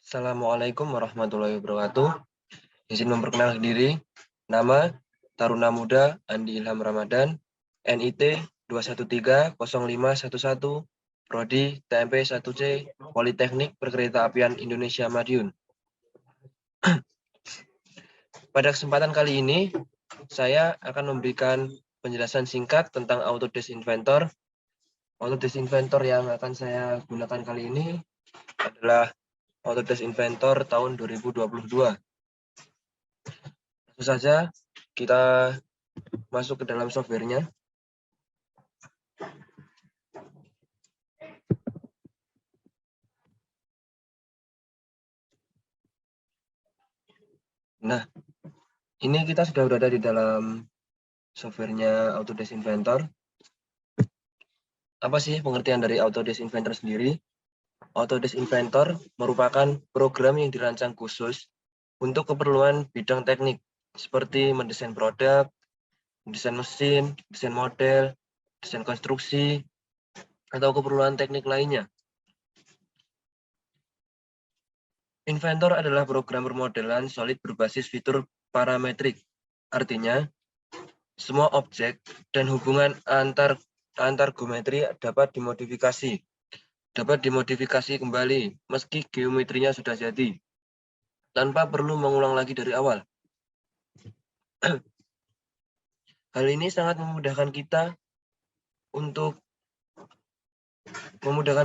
Assalamualaikum warahmatullahi wabarakatuh. Izin memperkenalkan diri. Nama Taruna Muda Andi Ilham Ramadan, NIT 2130511, Prodi TMP 1C, Politeknik Perkeretaapian Indonesia Madiun. Pada kesempatan kali ini, saya akan memberikan penjelasan singkat tentang Autodesk Inventor. Autodesk Inventor yang akan saya gunakan kali ini adalah Autodesk Inventor tahun 2022. Langsung saja kita masuk ke dalam softwarenya. Nah, ini kita sudah berada di dalam softwarenya Autodesk Inventor. Apa sih pengertian dari Autodesk Inventor sendiri? Autodesk Inventor merupakan program yang dirancang khusus untuk keperluan bidang teknik, seperti mendesain produk, mendesain mesin, desain model, desain konstruksi, atau keperluan teknik lainnya. Inventor adalah program permodelan solid berbasis fitur parametrik. Artinya, semua objek dan hubungan antar geometri dapat dimodifikasi kembali meski geometrinya sudah jadi, tanpa perlu mengulang lagi dari awal. Hal ini sangat memudahkan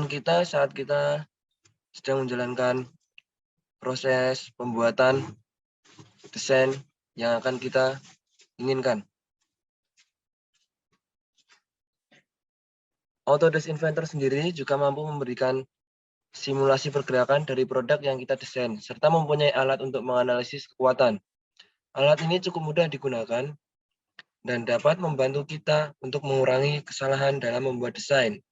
kita saat kita sedang menjalankan proses pembuatan desain yang akan kita inginkan. Autodesk Inventor sendiri juga mampu memberikan simulasi pergerakan dari produk yang kita desain, serta mempunyai alat untuk menganalisis kekuatan. Alat ini cukup mudah digunakan dan dapat membantu kita untuk mengurangi kesalahan dalam membuat desain.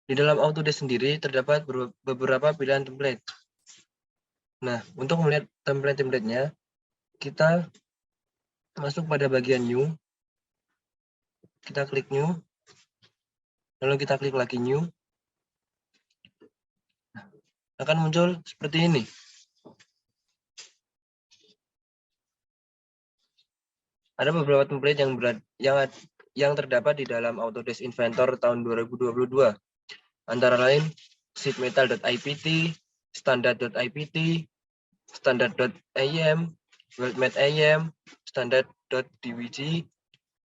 Di dalam Autodesk sendiri terdapat beberapa pilihan template. Nah, untuk melihat template-templatenya, kita masuk pada bagian New, kita klik New, lalu kita klik lagi New, akan muncul seperti ini. Ada beberapa template yang terdapat di dalam Autodesk Inventor tahun 2022. Antara lain sheetmetal.ipt, standard.ipt, standard.im, weldmate.im, standard.dwg,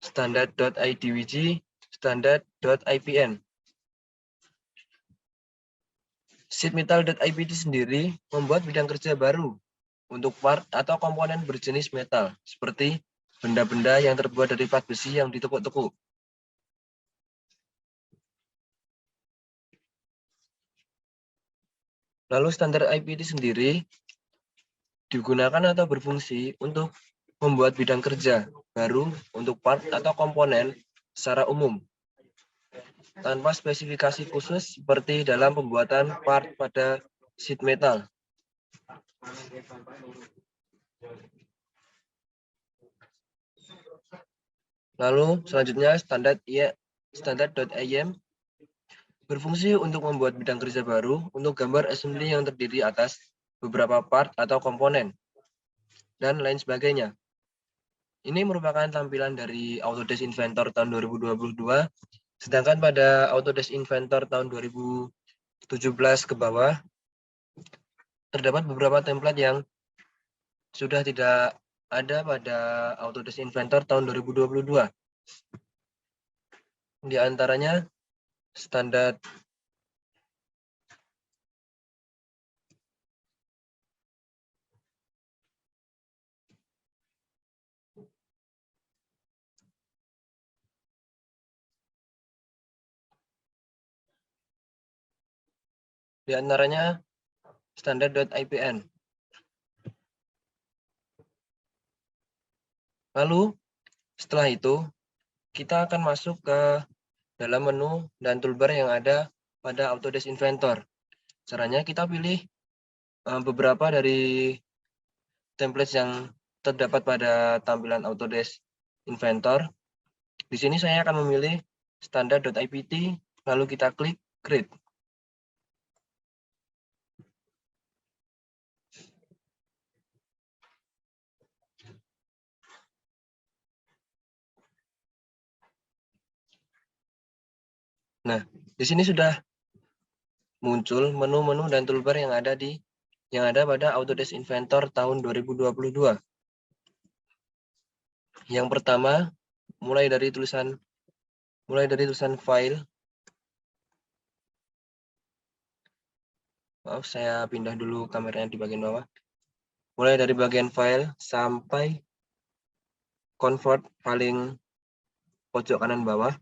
standard.idwg, standard.ipn. Sheetmetal.ipt sendiri membuat bidang kerja baru untuk part atau komponen berjenis metal, seperti benda-benda yang terbuat dari plat besi yang ditekuk-tekuk. Lalu standar IPT sendiri digunakan atau berfungsi untuk membuat bidang kerja baru untuk part atau komponen secara umum, tanpa spesifikasi khusus seperti dalam pembuatan part pada sheet metal. Lalu selanjutnya standard.im berfungsi untuk membuat bidang kerja baru untuk gambar assembly yang terdiri atas beberapa part atau komponen, dan lain sebagainya. Ini merupakan tampilan dari Autodesk Inventor tahun 2022, sedangkan pada Autodesk Inventor tahun 2017 ke bawah, terdapat beberapa template yang sudah tidak ada pada Autodesk Inventor tahun 2022. Di antaranya standar standar.ipn. Lalu setelah itu kita akan masuk ke dalam menu dan toolbar yang ada pada Autodesk Inventor. Caranya kita pilih beberapa dari template yang terdapat pada tampilan Autodesk inventor. Di sini saya akan memilih standar.ipt, lalu kita klik create. Nah, di sini sudah muncul menu-menu dan toolbar yang ada pada Autodesk Inventor tahun 2022. Yang pertama, mulai dari tulisan file. Maaf, saya pindah dulu kameranya di bagian bawah. Mulai dari bagian file sampai convert paling pojok kanan bawah.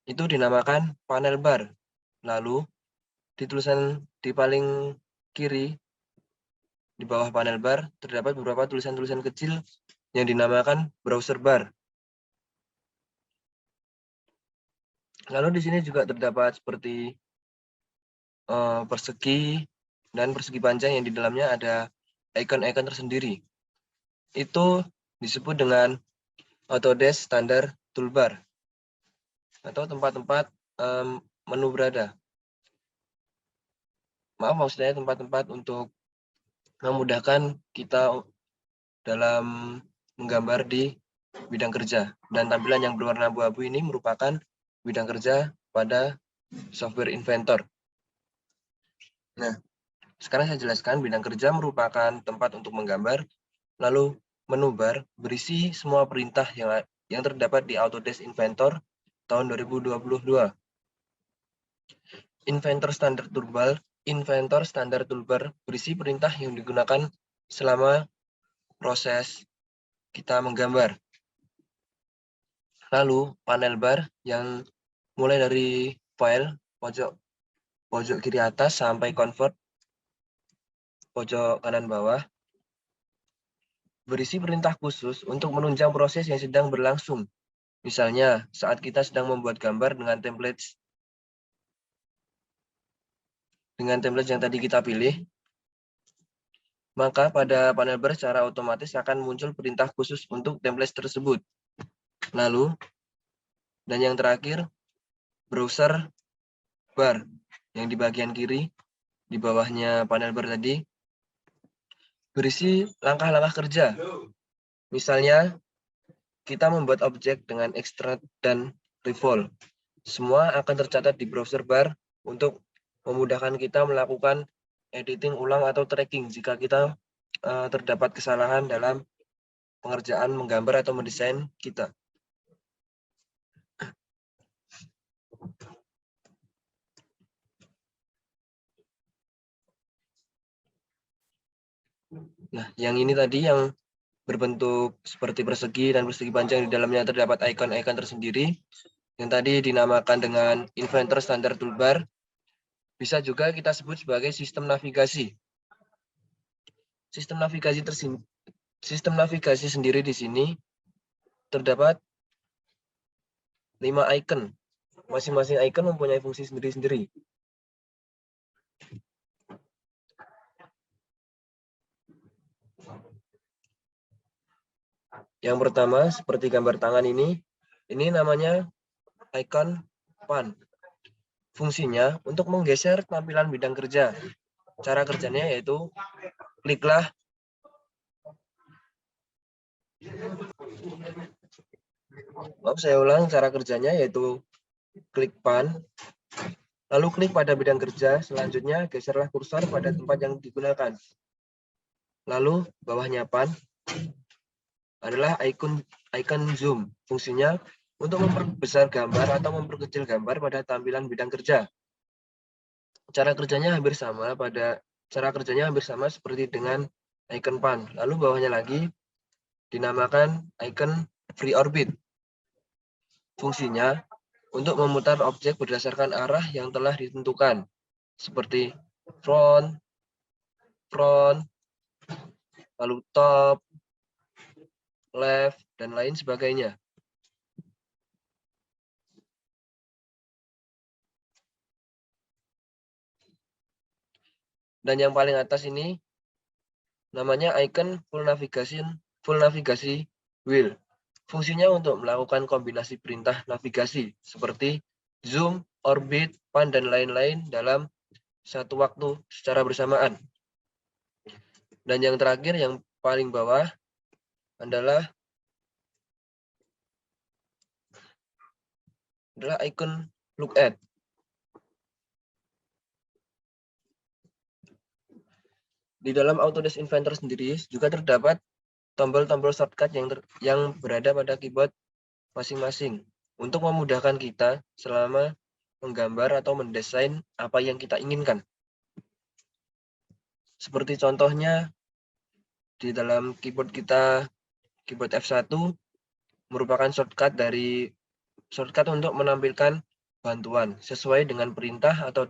Itu dinamakan panel bar. Lalu di paling kiri di bawah panel bar terdapat beberapa tulisan-tulisan kecil yang dinamakan browser bar. Lalu di sini juga terdapat seperti persegi dan persegi panjang yang di dalamnya ada icon-icon tersendiri. Itu disebut dengan Autodesk Standard Toolbar atau tempat-tempat menu berada. Maaf, maksudnya tempat-tempat untuk memudahkan kita dalam menggambar di bidang kerja. Dan tampilan yang berwarna abu-abu ini merupakan bidang kerja pada software Inventor. Nah, sekarang saya jelaskan bidang kerja merupakan tempat untuk menggambar, lalu menu bar berisi semua perintah yang terdapat di Autodesk Inventor tahun 2022. Inventor Standard Toolbar berisi perintah yang digunakan selama proses kita menggambar. Lalu panel bar yang mulai dari file pojok kiri atas sampai convert pojok kanan bawah berisi perintah khusus untuk menunjang proses yang sedang berlangsung. Misalnya, saat kita sedang membuat gambar dengan template yang tadi kita pilih, maka pada panel bar secara otomatis akan muncul perintah khusus untuk template tersebut. Lalu, dan yang terakhir, browser bar yang di bagian kiri, di bawahnya panel bar tadi, berisi langkah-langkah kerja. Misalnya, kita membuat objek dengan extrude dan revolve. Semua akan tercatat di browser bar untuk memudahkan kita melakukan editing ulang atau tracking jika kita terdapat kesalahan dalam pengerjaan menggambar atau mendesain kita. Nah, yang ini tadi yang berbentuk seperti persegi dan persegi panjang, di dalamnya terdapat icon-icon tersendiri yang tadi dinamakan dengan Inventor Standard Toolbar. Bisa juga kita sebut sebagai sistem navigasi. Sistem navigasi sendiri di sini terdapat 5 icon. Masing-masing icon mempunyai fungsi sendiri-sendiri. Yang pertama, seperti gambar tangan ini namanya icon pan. Fungsinya untuk menggeser tampilan bidang kerja. Cara kerjanya yaitu kliklah saya ulang, cara kerjanya yaitu klik pan, lalu klik pada bidang kerja, selanjutnya geserlah kursor pada tempat yang digunakan. Lalu bawahnya pan adalah icon zoom. Fungsinya untuk memperbesar gambar atau memperkecil gambar pada tampilan bidang kerja. Cara kerjanya hampir sama seperti dengan icon pan. Lalu bawahnya lagi dinamakan icon free orbit. Fungsinya untuk memutar objek berdasarkan arah yang telah ditentukan, seperti front, lalu top, left, dan lain sebagainya. Dan yang paling atas ini namanya icon full navigasi wheel. Fungsinya untuk melakukan kombinasi perintah navigasi seperti zoom, orbit, pan, dan lain-lain dalam satu waktu secara bersamaan. Dan yang terakhir, yang paling bawah adalah icon look at. Di dalam Autodesk Inventor sendiri juga terdapat tombol-tombol shortcut yang berada pada keyboard masing-masing untuk memudahkan kita selama menggambar atau mendesain apa yang kita inginkan. Seperti contohnya di dalam keyboard kita, keyboard F1 merupakan shortcut untuk menampilkan bantuan sesuai dengan perintah atau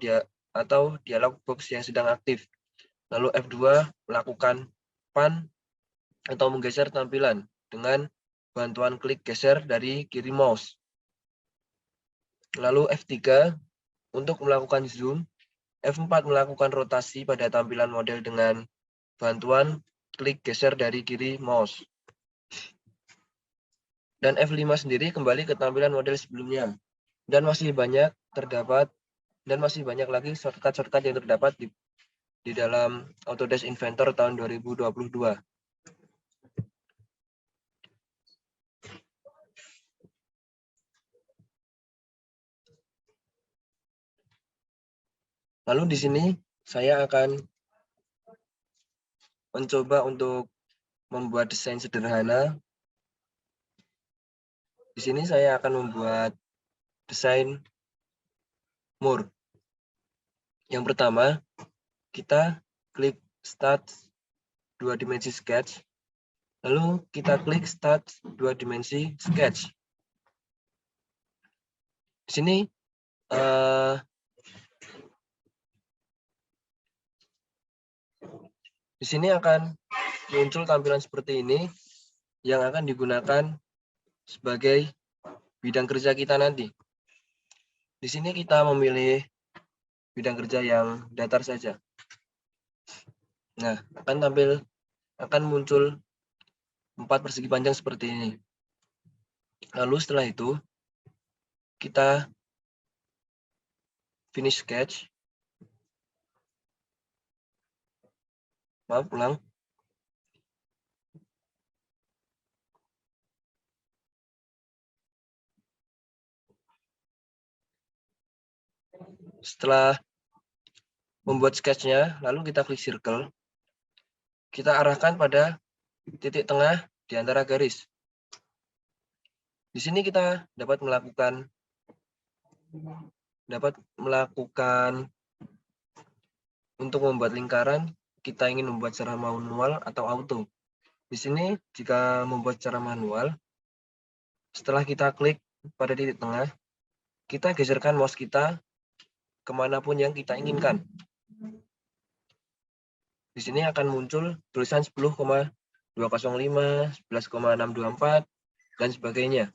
dialog box yang sedang aktif. Lalu F2 melakukan pan atau menggeser tampilan dengan bantuan klik geser dari kiri mouse. Lalu F3 untuk melakukan zoom, F4 melakukan rotasi pada tampilan model dengan bantuan klik geser dari kiri mouse. Dan F5 sendiri kembali ke tampilan model sebelumnya. Dan masih banyak lagi shortcut yang terdapat di dalam Autodesk Inventor tahun 2022. Lalu di sini saya akan mencoba untuk membuat desain sederhana. Di sini saya akan membuat desain mur. Yang pertama, kita klik Start 2 dimensi sketch. Lalu kita klik Start 2 dimensi sketch. Di sini akan muncul tampilan seperti ini yang akan digunakan sebagai bidang kerja kita nanti. Di sini kita memilih bidang kerja yang datar saja. Nah, akan muncul 4 persegi panjang seperti ini. Lalu setelah itu kita finish sketch. Maaf, ulang. Setelah membuat sketchnya, lalu kita klik circle. Kita arahkan pada titik tengah di antara garis. Di sini kita dapat melakukan untuk membuat lingkaran, kita ingin membuat secara manual atau auto. Di sini jika membuat secara manual, setelah kita klik pada titik tengah, kita geserkan mouse kita kemanapun yang kita inginkan. Di sini akan muncul tulisan 10,205, 11,624, dan sebagainya.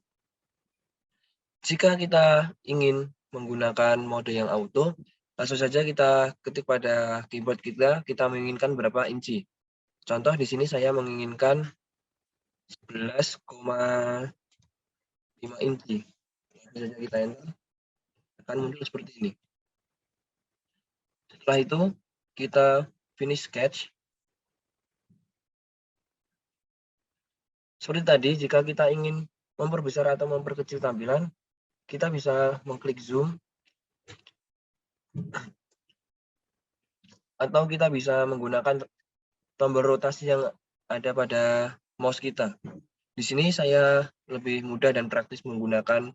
Jika kita ingin menggunakan mode yang auto, langsung saja kita ketik pada keyboard kita menginginkan berapa inci. Contoh di sini saya menginginkan 11,5 inci. Langsung saja kita enter, akan muncul seperti ini. Setelah itu kita finish sketch. Seperti tadi, jika kita ingin memperbesar atau memperkecil tampilan, kita bisa mengklik zoom, atau kita bisa menggunakan tombol rotasi yang ada pada mouse kita. Di sini saya lebih mudah dan praktis menggunakan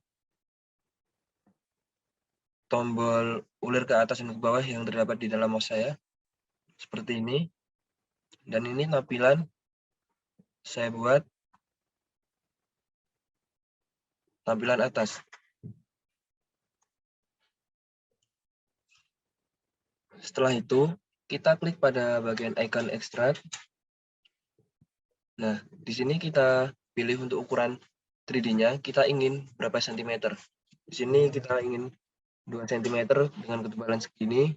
tombol ulir ke atas dan ke bawah yang terdapat di dalam mouse saya. Seperti ini. Dan ini tampilan saya buat tampilan atas. Setelah itu, kita klik pada bagian icon extract. Nah, di sini kita pilih untuk ukuran 3D-nya, kita ingin berapa sentimeter. Di sini kita ingin 2 cm dengan ketebalan segini,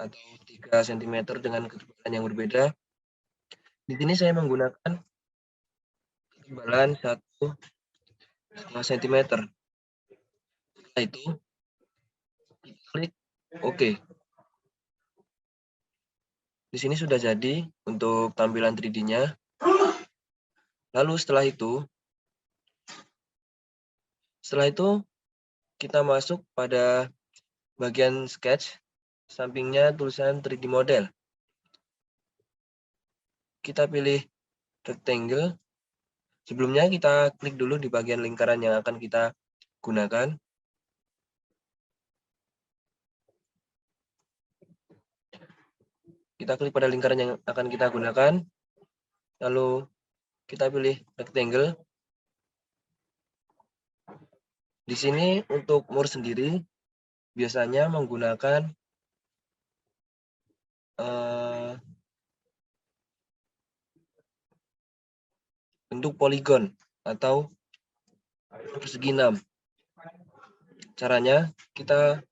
atau 3 cm dengan ketebalan yang berbeda. Di sini saya menggunakan ketebalan 1,5 cm. Setelah itu kita klik OK. Di sini sudah jadi untuk tampilan 3D-nya. Lalu setelah itu kita masuk pada bagian sketch, sampingnya tulisan 3D model. Kita pilih rectangle. Sebelumnya kita klik dulu di bagian lingkaran yang akan kita gunakan. Kita klik pada lingkaran yang akan kita gunakan. Lalu kita pilih rectangle. Di sini untuk mur sendiri biasanya menggunakan bentuk poligon atau persegi 6. Caranya kita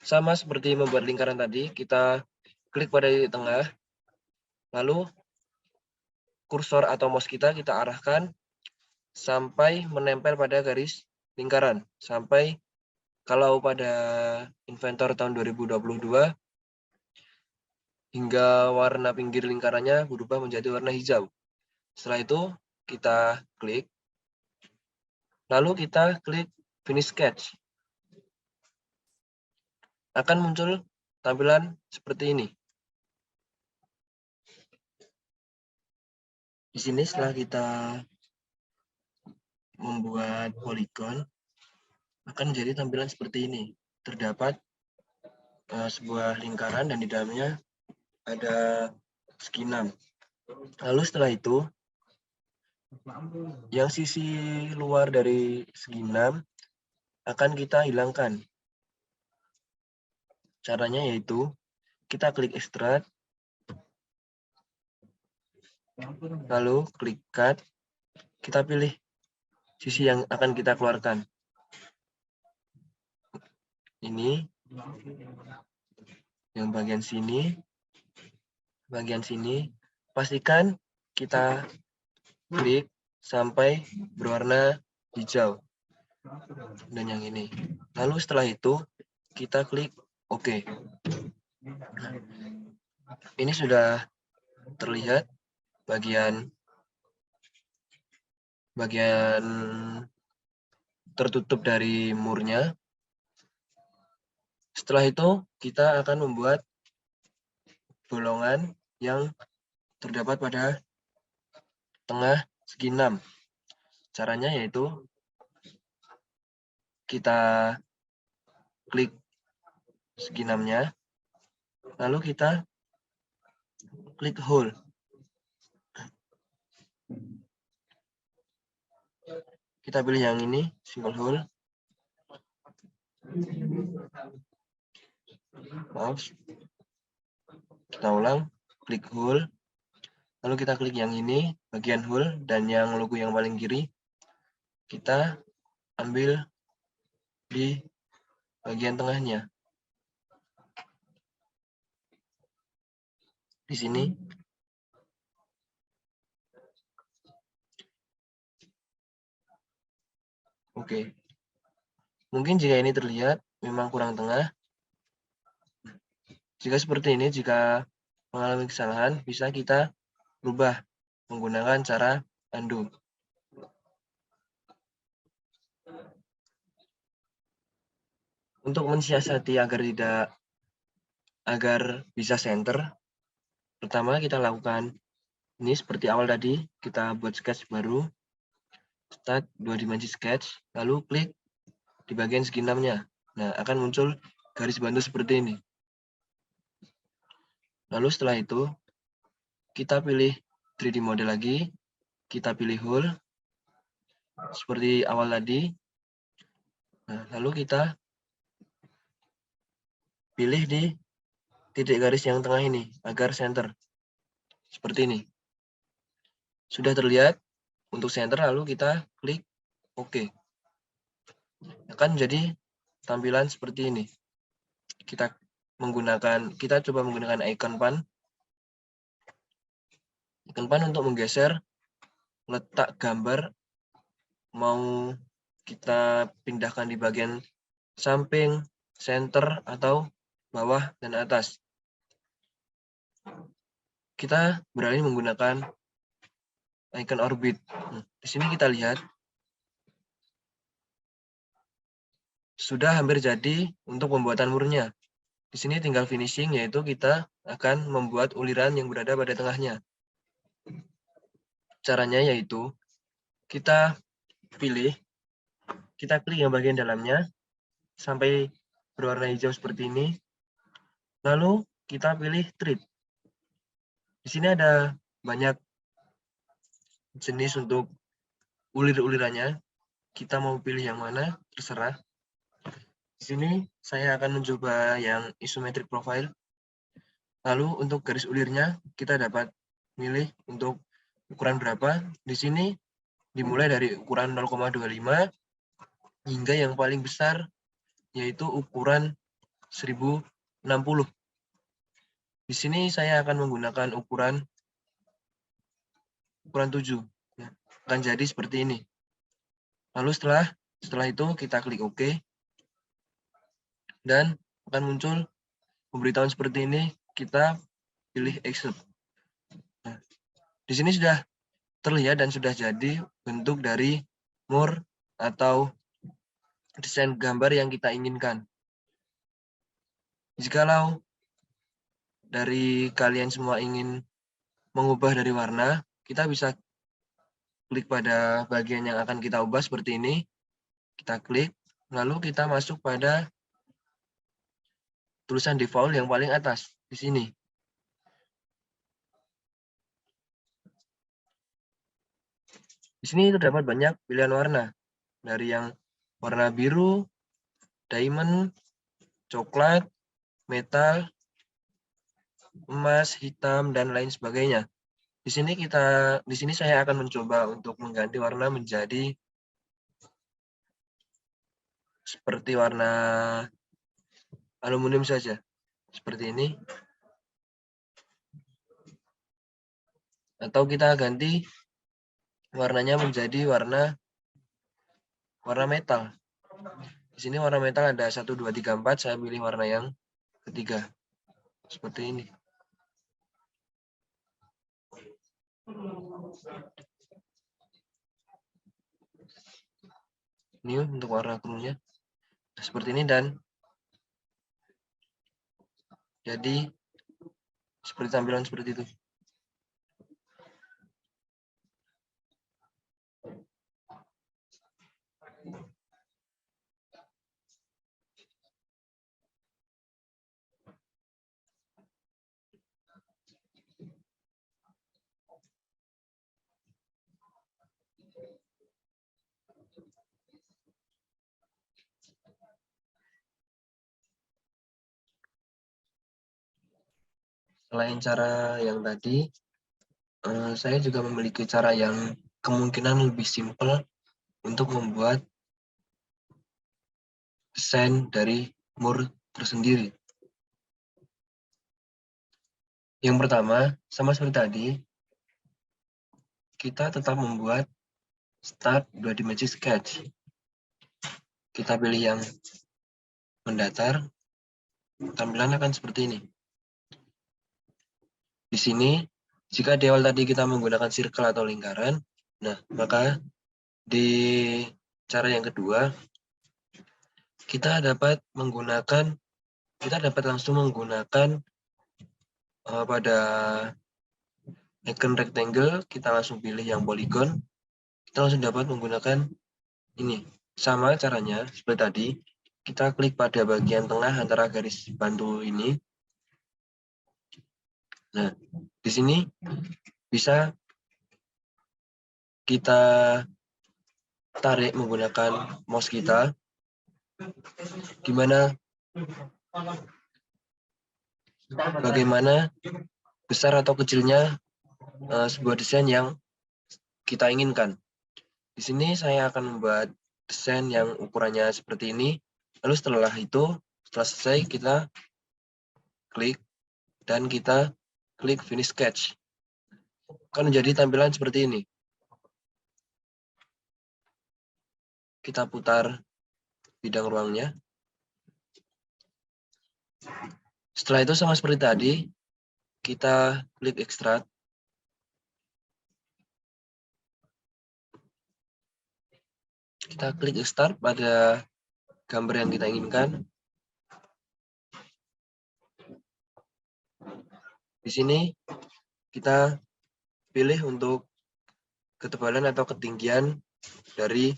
sama seperti membuat lingkaran tadi, kita klik pada di tengah, lalu kursor atau mouse kita arahkan sampai menempel pada garis lingkaran. Sampai kalau pada Inventor tahun 2022, hingga warna pinggir lingkarannya berubah menjadi warna hijau. Setelah itu kita klik, lalu kita klik Finish Sketch. Akan muncul tampilan seperti ini. Di sini setelah kita membuat poligon, akan menjadi tampilan seperti ini. Terdapat sebuah lingkaran dan di dalamnya ada segi 6. Lalu setelah itu, yang sisi luar dari segi 6 akan kita hilangkan. Caranya yaitu kita klik extract, lalu klik cut, kita pilih sisi yang akan kita keluarkan. Ini yang bagian sini, pastikan kita klik sampai berwarna hijau. Dan yang ini. Lalu setelah itu kita klik OK. Ini sudah terlihat bagian tertutup dari murnya. Setelah itu kita akan membuat bolongan yang terdapat pada tengah segi 6. Caranya yaitu kita klik segi 6-nya, lalu kita klik hole. Kita pilih yang ini, single hole. Maaf. Kita ulang, klik hole. Lalu kita klik yang ini, bagian hole, dan yang logo yang paling kiri, kita ambil di bagian tengahnya. Di sini. Oke. Mungkin jika ini terlihat memang kurang tengah. Jika seperti ini, jika mengalami kesalahan, bisa kita rubah menggunakan cara undo. Untuk mensiasati agar bisa center, pertama kita lakukan ini seperti awal tadi, kita buat sketch baru, start 2 dimensi sketch, lalu klik di bagian segi 6-nya. Nah, akan muncul garis bantu seperti ini. Lalu setelah itu, kita pilih 3D model lagi, kita pilih hole, seperti awal tadi. Nah, lalu kita pilih di titik garis yang tengah ini, agar center. Seperti ini. Sudah terlihat untuk center, lalu kita klik OK. Akan menjadi tampilan seperti ini. Kita coba menggunakan icon pan. Icon pan untuk menggeser letak gambar mau kita pindahkan di bagian samping, center, atau bawah dan atas. Kita beralih menggunakan icon orbit. Di sini kita lihat sudah hampir jadi untuk pembuatan murnya. Di sini tinggal finishing, yaitu kita akan membuat uliran yang berada pada tengahnya. Caranya yaitu kita klik yang bagian dalamnya sampai berwarna hijau seperti ini. Lalu kita pilih treat. Di sini ada banyak jenis untuk ulir-ulirannya. Kita mau pilih yang mana, terserah. Di sini saya akan mencoba yang isometric profile. Lalu untuk garis ulirnya kita dapat milih untuk ukuran berapa. Di sini dimulai dari ukuran 0,25 hingga yang paling besar yaitu ukuran 1060. Di sini saya akan menggunakan ukuran 7. Akan jadi seperti ini. Lalu setelah itu kita klik OK. Dan akan muncul pemberitahuan seperti ini, kita pilih accept. Nah, di sini sudah terlihat dan sudah jadi bentuk dari more atau desain gambar yang kita inginkan. Jikalau dari kalian semua ingin mengubah dari warna, kita bisa klik pada bagian yang akan kita ubah seperti ini. Kita klik, lalu kita masuk pada tulisan default yang paling atas di sini. Di sini terdapat banyak pilihan warna, dari yang warna biru, diamond, coklat, metal, emas, hitam, dan lain sebagainya. Di sini saya akan mencoba untuk mengganti warna menjadi seperti warna aluminium saja, seperti ini. Atau kita ganti warnanya menjadi warna metal. Di sini warna metal ada 1, 2, 3, 4. Saya pilih warna yang ketiga. Seperti ini. Ini untuk warna kurunya. Seperti ini dan jadi seperti tampilan seperti itu. Selain cara yang tadi, saya juga memiliki cara yang kemungkinan lebih simpel untuk membuat desain dari mur tersendiri. Yang pertama, sama seperti tadi, kita tetap membuat start 2 dimensi sketch. Kita pilih yang mendatar, tampilan akan seperti ini. Di sini, jika di awal tadi kita menggunakan circle atau lingkaran, nah maka di cara yang kedua, kita dapat langsung menggunakan pada icon rectangle, kita langsung pilih yang polygon, kita langsung dapat menggunakan ini. Sama caranya seperti tadi, kita klik pada bagian tengah antara garis bantu ini. Nah, di sini bisa kita tarik menggunakan mouse kita, bagaimana besar atau kecilnya sebuah desain yang kita inginkan. Di sini saya akan membuat desain yang ukurannya seperti ini. Lalu setelah selesai, kita klik dan kita klik finish sketch. Akan menjadi tampilan seperti ini. kita putar bidang ruangnya. Setelah itu sama seperti tadi, kita klik extract. Kita klik start pada gambar yang kita inginkan. Di sini kita pilih untuk ketebalan atau ketinggian dari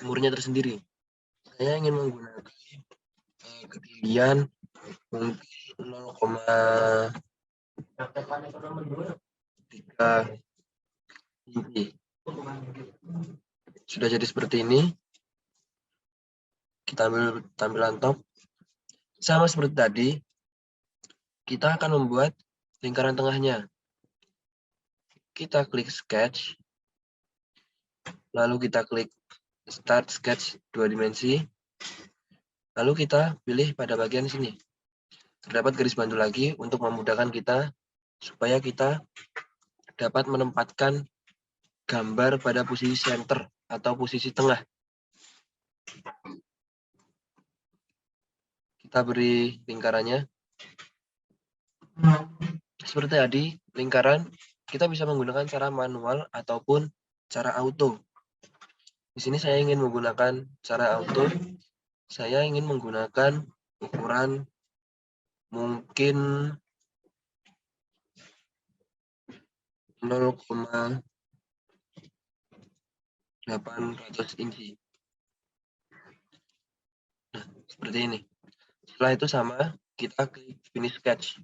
murnya tersendiri. Saya ingin menggunakan ketinggian mungkin 0,3 inci. Sudah jadi seperti ini. Kita ambil tampilan top. Sama seperti tadi, kita akan membuat lingkaran tengahnya. Kita klik sketch, lalu kita klik start sketch 2 dimensi, lalu kita pilih pada bagian sini. Terdapat garis bantu lagi untuk memudahkan kita supaya kita dapat menempatkan gambar pada posisi center atau posisi tengah. Kita beri lingkarannya. Seperti tadi, lingkaran kita bisa menggunakan cara manual ataupun cara auto. Di sini saya ingin menggunakan cara auto. Saya ingin menggunakan ukuran mungkin 0,800 inci. Nah, seperti ini. Setelah itu sama, kita klik finish sketch.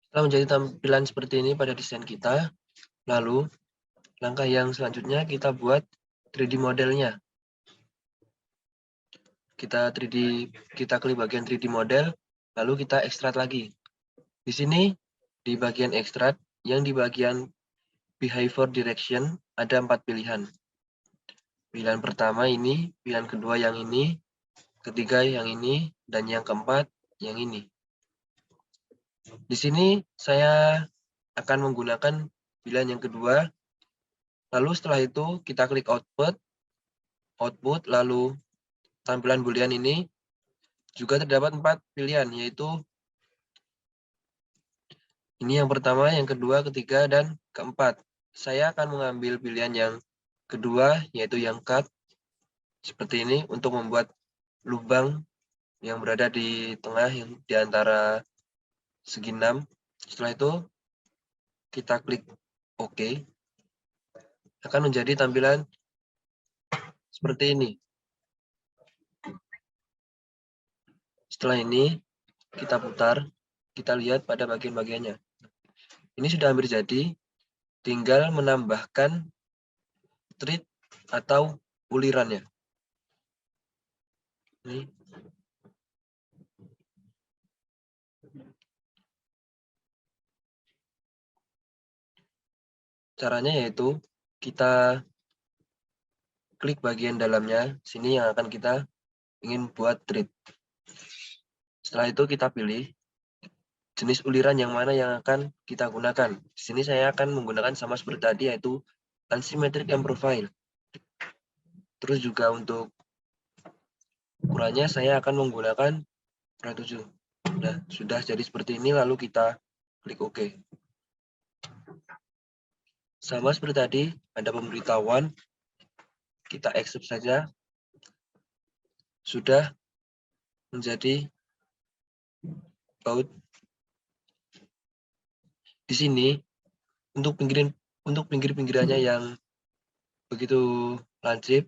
Setelah menjadi tampilan seperti ini pada desain kita, lalu langkah yang selanjutnya kita buat 3D modelnya. Kita klik bagian 3D model, lalu kita ekstrak lagi. Di sini di bagian ekstrak, yang di bagian behavior direction ada 4 pilihan. Pilihan pertama ini, pilihan kedua yang ini, ketiga yang ini, dan yang keempat yang ini. Di sini saya akan menggunakan pilihan yang kedua. Lalu setelah itu kita klik output, lalu tampilan boolean ini juga terdapat 4 pilihan, yaitu ini yang pertama, yang kedua, ketiga, dan keempat. Saya akan mengambil pilihan yang kedua, yaitu yang cut, seperti ini, untuk membuat lubang yang berada di tengah di antara segi 6. Setelah itu kita klik OK. Akan menjadi tampilan seperti ini. Setelah ini kita putar, kita lihat pada bagian-bagiannya. Ini sudah hampir jadi, tinggal menambahkan thread atau ulirannya. Ini. Caranya yaitu kita klik bagian dalamnya, sini yang akan kita ingin buat thread. Setelah itu kita pilih jenis uliran yang mana yang akan kita gunakan. Di sini saya akan menggunakan sama seperti tadi, yaitu unsymmetric and profile. Terus juga untuk ukurannya saya akan menggunakan ukuran 7. Nah, sudah jadi seperti ini, lalu kita klik OK. Sama seperti tadi, ada pemberitahuan, kita accept saja. Sudah menjadi baut. Di sini untuk pinggir-pinggirannya yang begitu lancip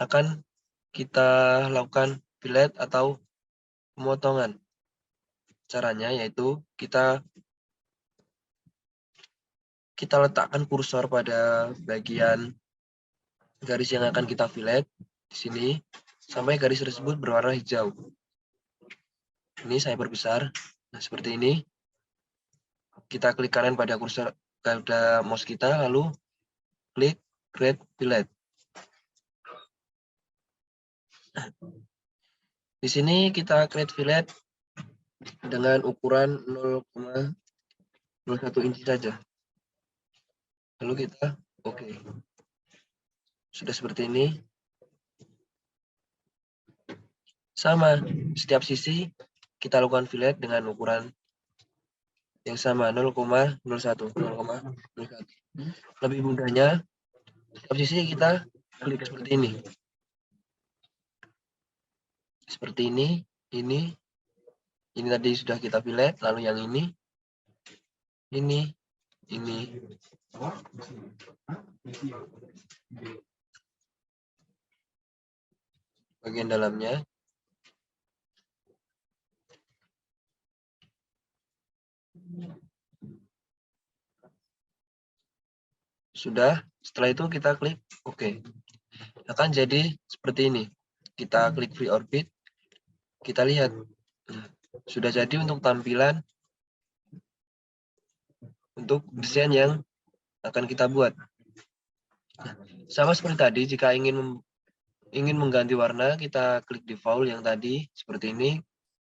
akan kita lakukan fillet atau pemotongan. Caranya yaitu kita letakkan kursor pada bagian garis yang akan kita fillet di sini sampai garis tersebut berwarna hijau. Ini saya perbesar. Nah, seperti ini. Kita klik kanan pada kursor pada mouse kita, lalu klik create fillet. Di sini kita create fillet dengan ukuran 0,01 inci saja. Lalu kita oke. Sudah seperti ini. Sama, setiap sisi kita lakukan fillet dengan ukuran yang sama 0,01. Lebih mudahnya, setiap sisi kita klik seperti ini. Seperti ini tadi sudah kita fillet, lalu yang ini, bagian dalamnya. Sudah, setelah itu kita klik OK. Akan jadi seperti ini. Kita klik free orbit, kita lihat. Sudah jadi untuk tampilan untuk desain yang akan kita buat. Sama seperti tadi, jika ingin mengganti warna, kita klik default yang tadi, seperti ini.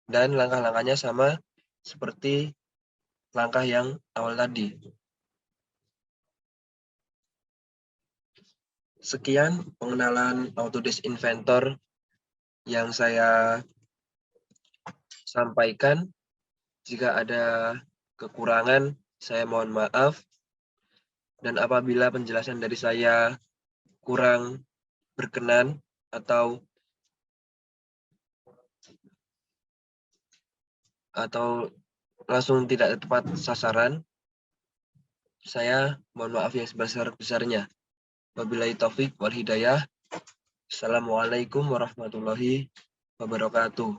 Dan langkah-langkahnya sama seperti langkah yang awal tadi. Sekian pengenalan Autodesk Inventor yang saya sampaikan. Jika ada kekurangan, saya mohon maaf. Dan apabila penjelasan dari saya kurang berkenan atau langsung tidak tepat sasaran, saya mohon maaf yang sebesar-besarnya. Wabillahi taufik wal hidayah. Assalamualaikum warahmatullahi wabarakatuh.